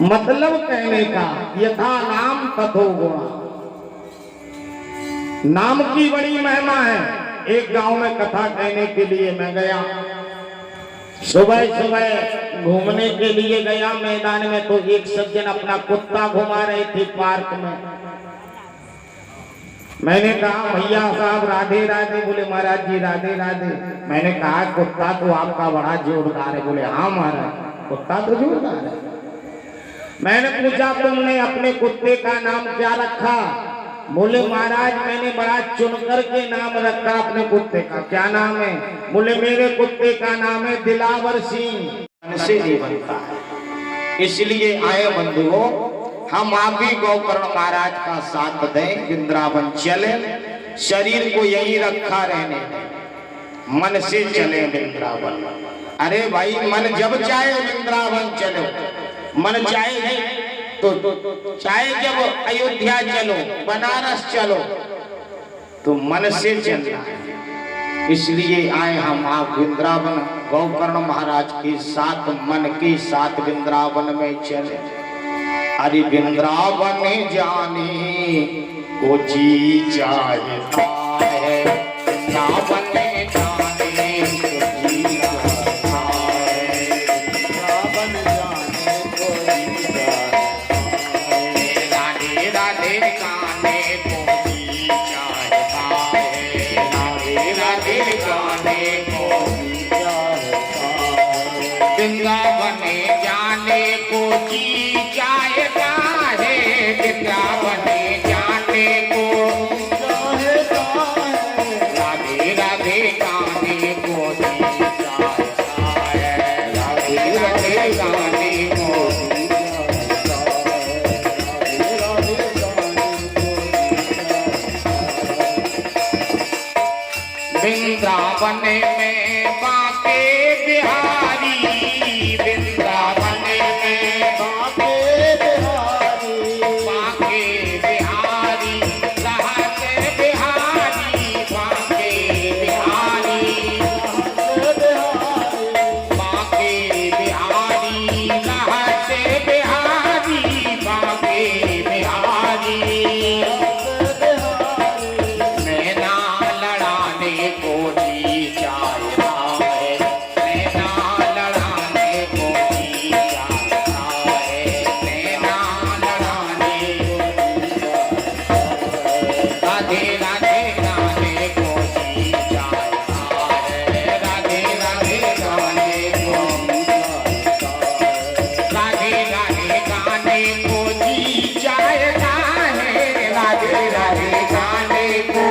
मतलब कहने का यथा नाम तथो गुण। नाम की बड़ी महिमा है। एक गांव में कथा कहने के लिए मैं गया। सुबह सुबह घूमने के लिए गया मैदान में, तो एक सज्जन अपना कुत्ता घुमा रहे थे पार्क में। मैंने कहा भैया साहब राधे राधे। बोले महाराज जी राधे राधे। मैंने कहा कुत्ता तो आपका बड़ा जोरदार है। बोले हाँ महाराज कुत्ता तो जोरदार है। मैंने पूछा तुमने अपने कुत्ते का नाम क्या रखा? बोले महाराज मैंने बड़ा चुनकर के नाम रखा अपने कुत्ते का। क्या नाम है? बोले मेरे कुत्ते का नाम है दिलावर सिंह। से नहीं बनता है, इसलिए आए बंधुओं हम आप भी गोकर्ण महाराज का साथ दें, वृंदावन चले, शरीर को यही रखा रहने दें, मन से चले वृंदावन। अरे भाई मन जब चाहे वृंदावन चलो, मन चाहे तो चाहे जब अयोध्या चलो, बनारस चलो, तो मन से चलना है। इसलिए आए हम आप वृंदावन गोकर्ण महाराज के साथ, मन के साथ वृंदावन में चले। अरे वृंदावन जाने को जी चाहता है, वृंदावन जाने को जी चाहता है, वृंदावन जाने को जी चाहता है, राधे राधे गाने को जी चाहता है, राधे राधे गाने को जी चाहता है, वृंदावन जाने को जी चाहता है, वृंदावन जाने को चाहता है, राधे राधे गाने को जी चाहता है, राधे राधे गाने को जी चाहता है, राधे राधे गाने को जी चाहता है। वृंदावन में बाके बिहारी, वृंदावन में बाके बिहारी, बाके बिहारी रहते बिहारी, बाके बिहारी रहते बिहारी, बाके बिहारी रहते बिहारी, बाके बिहारी रहते बिहारी। नैना लड़ाने को जी चाहता है, नैना लड़ाने को जी चाहता है, नैना लड़ाने को जी चाहता है, राधे राधे गाने को जी चाहता है, राधे राधे गाने को जी चाहता है, राधे राधे गाने को जी चाहता है, राधे राधे गाने को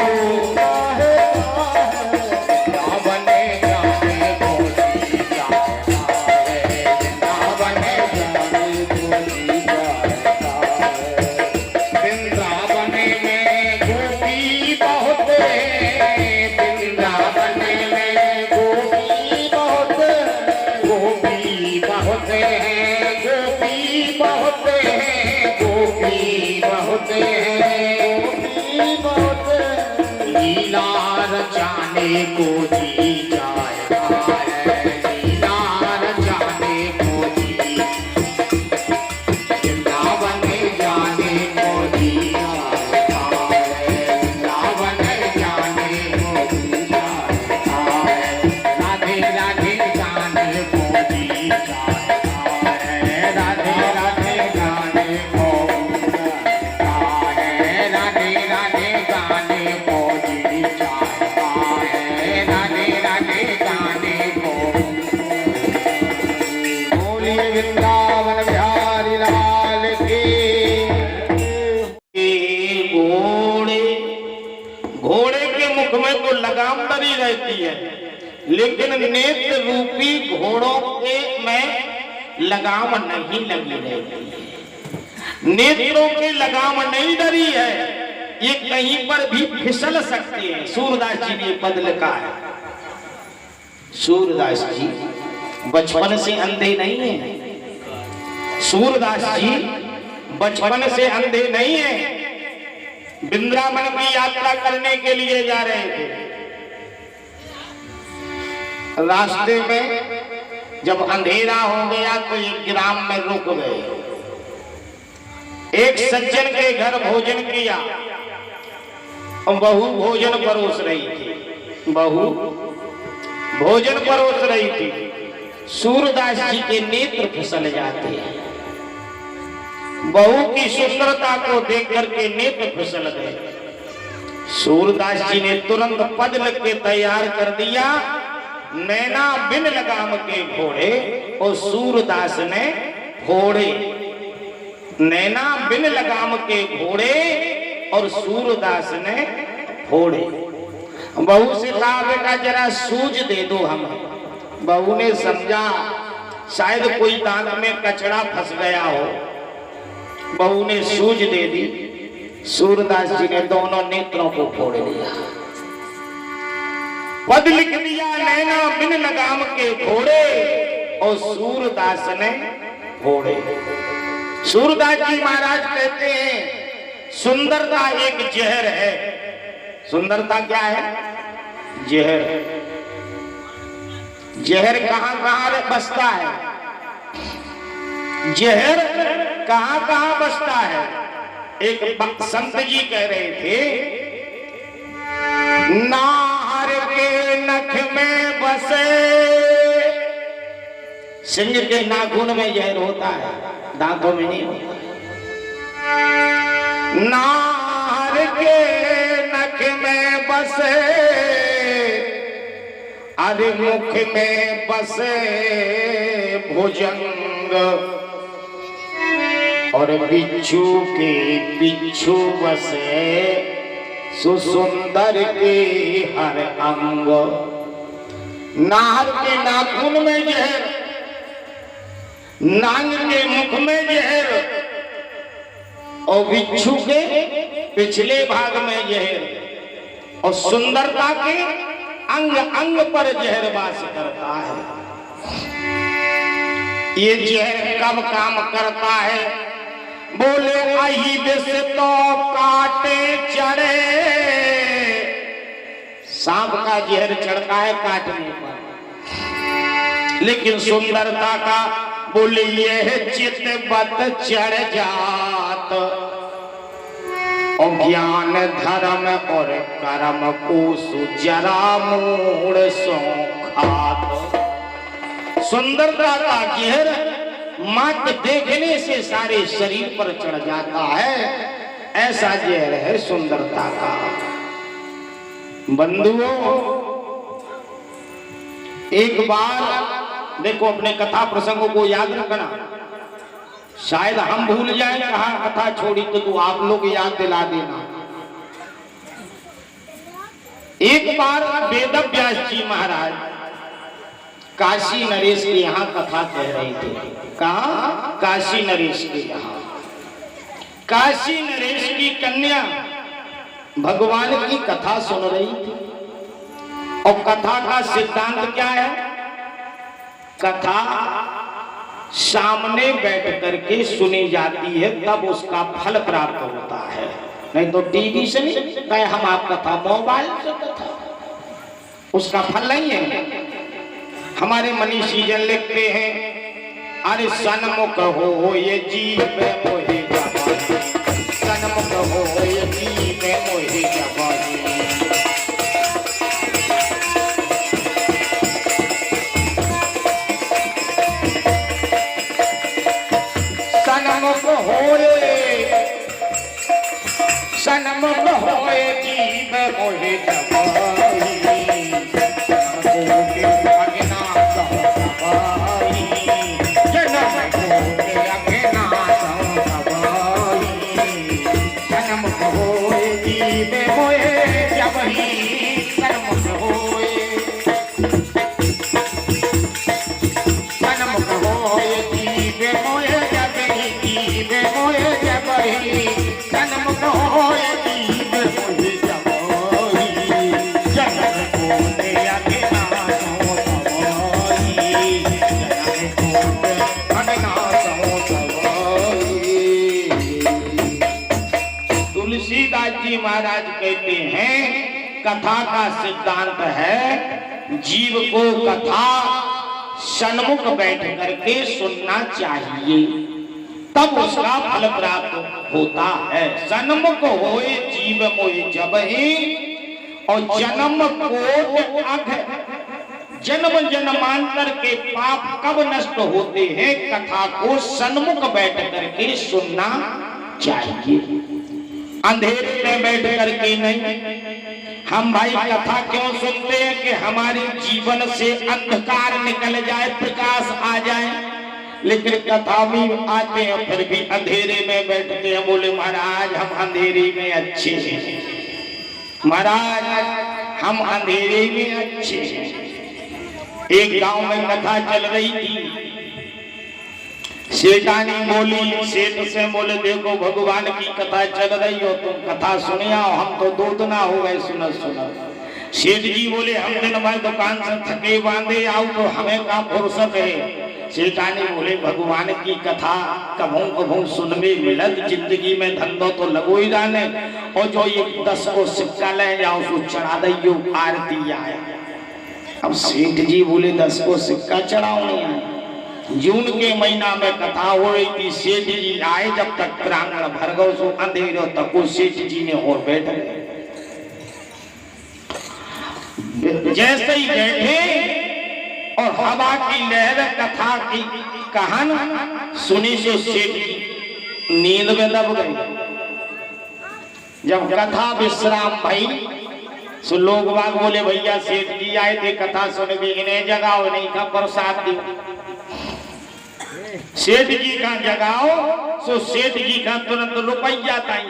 वृंदावन जाने को जी चाहता है, वृंदावन जाने को जी चाहता है। वृंदावन में गोपी बहुत है, वृंदावन में गोपी बहुत है, गोपी बहुत है, गोपी बहुत है, गोपी बहुत है, गोपी बहुत है। लीला रचाने को जी चाहता है, लीला रचाने को जी, वृंदावन जाने को जी चाहता है, वृंदावन जाने को जी चाहता है, राधे राधे गाने को जी चाहता है, राधे राधे गाने को चाहता है, राधे राधे गाने को जी चाहता है, राधे राधे गाने को। बोलिए वृंदावन बिहारी लाल की। घोड़े, घोड़े के मुख में तो लगाम बनी रहती है, लेकिन नेत्र रूपी घोड़ों के में लगाम नहीं लगी रहती है। नेत्रों के लगाम नहीं डरी है, ये कहीं पर भी फिसल सकते हैं। सूरदास जी ने पद लिखा है। सूरदास जी बचपन से अंधे नहीं है, सूरदास जी बचपन से अंधे नहीं है। वृंदावन की यात्रा करने के लिए जा रहे थे। रास्ते में जब अंधेरा हो गया तो एक ग्राम में रुक गए। एक सज्जन के घर भोजन किया और बहू भोजन परोस रही थी। बहू भोजन परोस रही थी। सूरदास जी के नेत्र फिसल जाते हैं। बहू की सुंदरता को देख करके नेत्र फिसल गए। सूरदास जी ने तुरंत पद लिख के तैयार कर दिया, नैना बिन लगाम के घोड़े, और सूरदास ने घोड़े। नैना बिन लगाम के घोड़े और सूरदास ने घोड़े। बहू से कहा, बेटा जरा सूझ दे दो हमें। बहू ने समझा शायद कोई दांत में कचड़ा फंस गया हो। बहू ने सूझ दे दी। सूरदास जी ने दोनों नेत्रों को फोड़ दिया। पद लिख दिया, नैना बिन लगाम के घोड़े, और सूरदास ने घोड़े। सूरदास जी महाराज कहते हैं सुंदरता एक जहर है। सुंदरता क्या है? जहर। जहर कहां कहां बसता है? जहर कहां कहां बसता है? एक संत जी कह रहे थे, नार के नख में बसे। सिंह के नाखून में जहर होता है, दांतों में नहीं होता। नार के नख में बसे, अरे मुख में बसे भुजंग, और बिच्छू के बिच्छू बसे सुसुंदर के हर अंग। नार के नाखून में जहर, नांग के मुख में जहर, और बिच्छू के पिछले भाग में जहर, और सुंदरता के अंग अंग पर जहर वास करता है। ये जहर कब काम करता है? बोले आई विष तो काटे चढ़े। सांप का जहर चढ़ता है काटने पर, लेकिन सुंदरता का बोले ये चित बत चढ़ जात। और ज्ञान धर्म और कर्म को सुजरा मूड सो खात। सुंदरता का जहर मात्र देखने से सारे शरीर पर चढ़ जाता है, ऐसा जहर है सुंदरता का। बंधुओं, एक बार देखो, अपने कथा प्रसंगों को याद रखना। शायद हम भूल जाए कहा कथा छोड़ी, तो तू आप लोग याद दिला देना। एक बार वेदव्यास जी महाराज काशी नरेश के यहाँ कथा कह रहे थे। कहा? काशी नरेश के यहाँ। काशी नरेश की कन्या भगवान की कथा सुन रही थी। और कथा का सिद्धांत क्या है? कथा सामने बैठ करके सुनी जाती है, तब उसका फल प्राप्त होता है। नहीं तो टीवी से नहीं कहे हम आप कथा, मोबाइल से कथा, उसका फल नहीं है। हमारे मनीषी जन लिखते हैं, अरे सन्मुख हो ये जीव मोहे जबानी, सन्मुख हो ये जीव मोहे जबानी। सन्मुख होए जीव मोहे जबानी, महाराज कहते हैं कथा का सिद्धांत है जीव को कथा सन्मुख बैठ करके सुनना चाहिए, तब उसका फल प्राप्त होता है। सन्मुख होए जीव मोहि जबहि, और जन्म कोटि अघ, जन्म जन्मांतर के पाप कब नष्ट होते हैं? कथा को सन्मुख बैठ करके सुनना चाहिए, अंधेरे में बैठ करके नहीं। हम भाई कथा क्यों सुनते हैं? कि हमारे जीवन से अंधकार निकल जाए, प्रकाश आ जाए। लेकिन कथा में आते हैं फिर भी अंधेरे में बैठते हैं, बोले महाराज हम अंधेरे में अच्छे हैं, महाराज हम अंधेरे में अच्छे हैं। एक गांव में कथा चल रही थी, सेठानी बोली, सेठ से बोले देखो भगवान की कथा चल रही हो, तुम कथा सुने आओ, हम तो दूतना हो गए सुना सुना। सेठ जी बोले हम दिन भर दुकान से थके बांधे आओ, तो हमें का फुर्सत है। सेठानी बोले भगवान की कथा कभू कभू सुनने मिलत, जिंदगी में धंधो तो लगो ही जाने, और जो ये 10 को सिक्का ले जाओ उसको चढ़ा दियो, आरती आए। अब सेठ जी बोले 10 को सिक्का चढ़ाओ नहीं आए। जून के महीना में कथा हो रही थी, सेठ जी आए, जब तक प्रांगण भर गए सो अंधेरो तक वो सेठ जी ने और बैठ गए। जैसे ही बैठे और हवा की लहर कथा की कहानी सुनी सो सेठ जी नींद में दब गए। जब कथा विश्राम भई सो लोग बाग बोले भैया सेठ जी आए थे कथा सुन के, इन्हें जगाओ, नहीं का प्रसाद दो। सेठ जी का जगाओ, सो सेठ जी का तुरंत रुपया ताई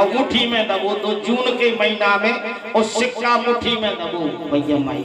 मुट्ठी में दबो। तो जून के महीना में और सिक्का मुट्ठी में दबो भैया माई।